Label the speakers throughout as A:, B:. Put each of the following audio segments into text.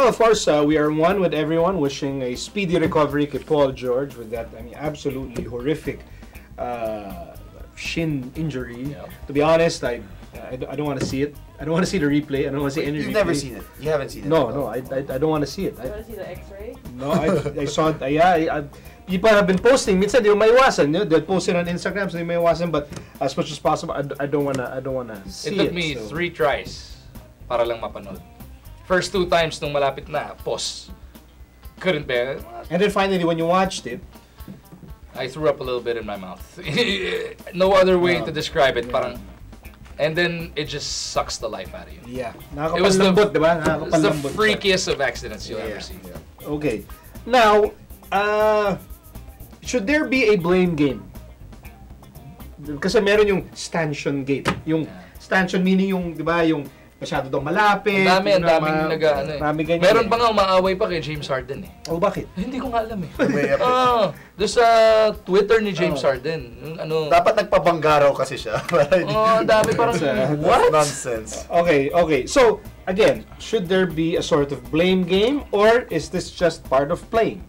A: Well, of course, we are one with everyone wishing a speedy recovery to Paul George with that, I mean, absolutely horrific shin injury.
B: Yeah.
A: To be honest, I don't want to see it. I don't want to see the replay. I don't want to see any
C: You've
A: replay.
C: never seen it. You haven't seen it.
A: No, I don't want to see it.
D: You want to see the X-ray?
A: No, I saw it. People have been posting. Minsan, di mo maiwasan. They'll post it on Instagram, so di mo maiwasan. But as much as possible, I don't wanna see it.
B: It took me 3 tries para lang mapanood. First 2 times nung malapit na, pause. Couldn't bear it.
A: And then finally, when you watched it,
B: I threw up a little bit in my mouth. No other way to describe it.
A: Yeah.
B: Parang, and then it just sucks the life out of you.
A: yeah,
B: It was the
A: nakakapalambot,
B: It's the freakiest of accidents you'll ever see.
C: Yeah.
A: Okay. Now, should there be a blame game? Kasi meron yung stanchion gate. Yung stanchion meaning yung, di ba, yung masyado daw malapit.
B: Ang daming nag-ano eh.
A: Marami ganyan
B: Meron
A: eh.
B: pa nga umaaway pa kay James Harden eh.
A: Oh, bakit?
B: Hindi ko nga alam eh.
C: May
B: Doon sa Twitter ni James Harden. Yung ano,
C: Dapat nagpabanggaraw kasi siya.
B: ang dami parang, what?
C: Nonsense.
A: Okay. So, again, should there be a sort of blame game or is this just part of playing?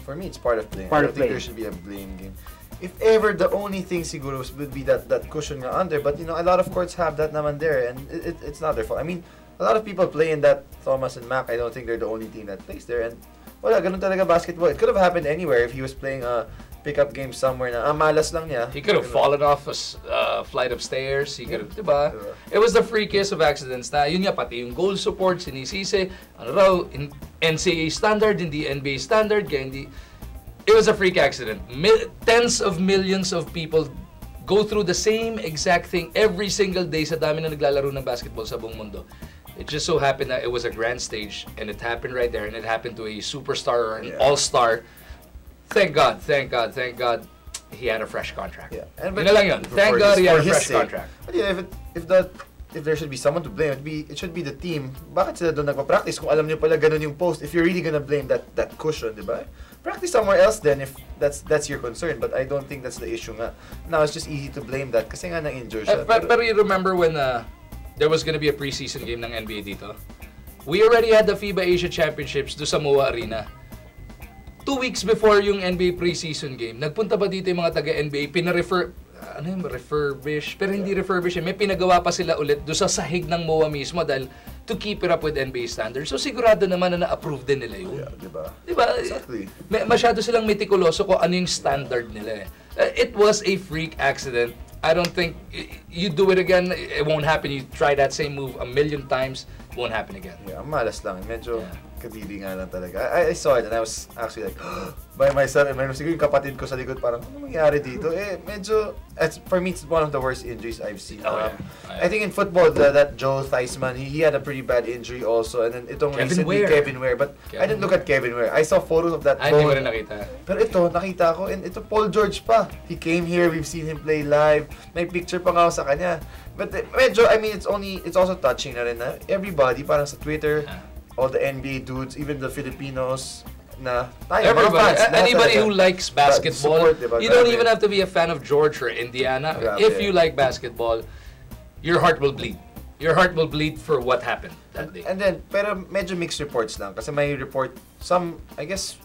C: For me, it's part of playing.
A: Part
C: I
A: of
C: don't think
A: playing.
C: there should be a blame game. If ever, the only thing siguro would be that cushion nga under. But, you know, a lot of courts have that naman there. And it's not their fault. I mean, a lot of people play in that Thomas and Mac. I don't think they're the only team that plays there. And, wala, ganun talaga basketball. It could have happened anywhere if he was playing a pickup game somewhere na, malas lang niya.
B: He could have fallen off a flight of stairs. He could have, diba? It was the freakiest of accidents na, yun nga, pati yung goal support, sinisisi, ano raw, in NCAA standard, hindi NBA standard, kaya hindi. It was a freak accident. Tens of millions of people go through the same exact thing every single day sa dami na naglalaro ng basketball sa buong mundo. It just so happened that it was a grand stage and it happened right there and it happened to a superstar or an all-star. Thank God he had a fresh contract.
C: Yeah.
B: Yun na lang yun. Thank God he had a fresh contract.
C: But yeah, if there should be someone to blame, it should be the team. Bakit sila doon nagpa-practice kung alam niyo pala ganun yung post? If you're really gonna blame that cushion, di ba? Practice somewhere else then if that's your concern. But I don't think that's the issue nga. Now it's just easy to blame that kasi nga na-injure siya.
B: Pero you remember when there was gonna be a preseason game ng NBA dito? We already had the FIBA Asia Championships do sa MOA Arena. 2 weeks before yung NBA preseason game, nagpunta ba dito yung mga taga-NBA, refurbish, pero hindi refurbish, may pinagawa pa sila ulit do sa sahig ng MOA mismo dahil to keep it up with NBA standards. So sigurado naman na na-approve din nila yun.
C: Yeah, diba?
B: Diba?
C: Exactly.
B: Masyado silang metikuloso kung ano yung standard nila eh. It was a freak accident. I don't think you do it again, it won't happen. You try that same move a million times, it won't happen again.
C: Yeah, malas lang. Medyo kadiri nga lang talaga. I saw it and I was actually like, by myself. And siguro yung kapatid ko sa likod, parang, ano mangyari dito? Medyo, for me, it's one of the worst injuries I've seen. I think in football, that Joe Theismann, he had a pretty bad injury also. And then itong recently, Kevin Ware. But I didn't look at Kevin Ware. I saw photos of that.
B: Hindi mo rin nakita.
C: Pero ito, nakita ko. And ito, Paul George pa. He came here, we've seen him play live. May picture pa nga ako sa kanya. But medyo, I mean, it's also touching na rin na everybody, parang sa Twitter, all the NBA dudes, even the Filipinos,
B: everybody, anybody who likes basketball,
C: support, diba?
B: You don't even have to be a fan of George or Indiana. If you like basketball, your heart will bleed. Your heart will bleed for what happened that day.
C: And then, pero medyo mixed reports lang. Kasi may report, I guess,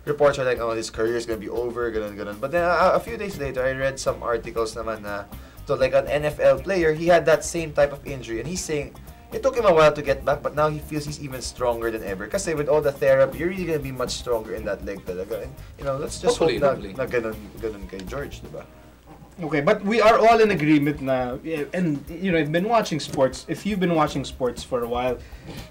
C: reports are like, oh, his career is gonna be over, ganun. But then, a few days later, I read some articles naman na, so like an NFL player, he had that same type of injury, and he's saying, it took him a while to get back, but now he feels he's even stronger than ever. Kasi with all the therapy, you're really gonna be much stronger in that leg talaga. And, you know, let's just hope na ganun kay George, diba?
A: Okay, but we are all in agreement na, and you know, I've been watching sports. If you've been watching sports for a while,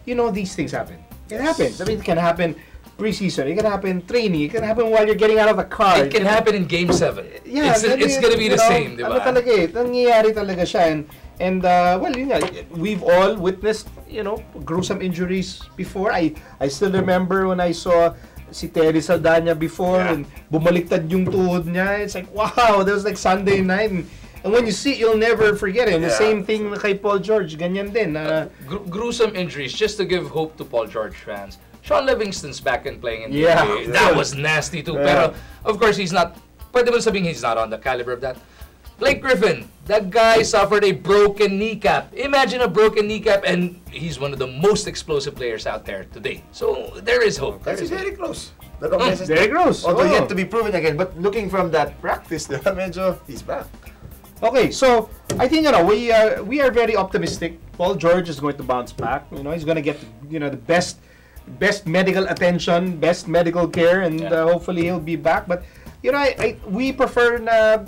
A: you know these things happen. It happens. I mean, it can happen preseason. It can happen training. It can happen while you're getting out of the car.
B: It can happen in Game 7.
A: Yeah,
B: it's gonna be the same, diba?
A: Ano talaga eh, nangyayari talaga siya. And well, yun nga, we've all witnessed, you know, gruesome injuries before. I still remember when I saw si Terry Saldana before and bumaliktad yung tuhod niya. It's like, wow, that was like Sunday night. And when you see it, you'll never forget it. And the same thing kay Paul George, ganyan din.
B: Gruesome injuries, just to give hope to Paul George fans. Sean Livingston's back and playing in the NBA. That was nasty too. Pero, of course, he's not, pwede mo sabing he's not on the caliber of that. Blake Griffin, that guy suffered a broken kneecap. Imagine a broken kneecap, and he's one of the most explosive players out there today. So there is hope.
C: That's very close.
A: Very close.
C: Although
A: Oh.
C: yet to be proven again, but looking from that practice, medyo he's back.
A: Okay, so I think we are very optimistic. Paul George is going to bounce back. He's going to get the best medical attention, best medical care, and hopefully he'll be back. But we prefer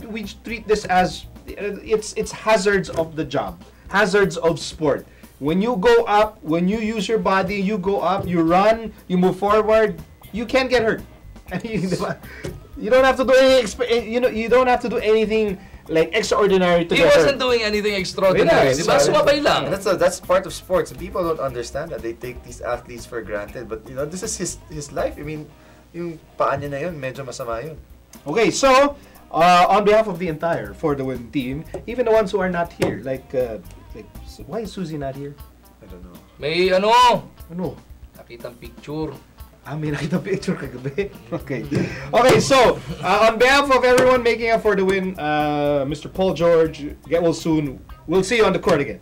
A: we treat this as it's hazards of the job, hazards of sport. When you go up, when you use your body, you go up, you run, you move forward, you can't get hurt. You don't have to do you don't have to do anything like extraordinary to
B: He
A: get
B: wasn't
A: hurt.
B: doing anything extraordinary.
A: Yes.
B: Diba? Sumabay lang.
C: That's part of sports. People don't understand that. They take these athletes for granted. But this is his life. I mean, yung paa niya na yun, medyo masama yun.
A: Okay, so on behalf of the entire For the Win team, even the ones who are not here, like why is Susie not here?
C: I don't know.
B: May
A: Ano?
B: nakitang picture.
A: May nakita picture kagabi. Okay. Okay, so on behalf of everyone making up For the Win, Mr. Paul George, get well soon. We'll see you on the court again.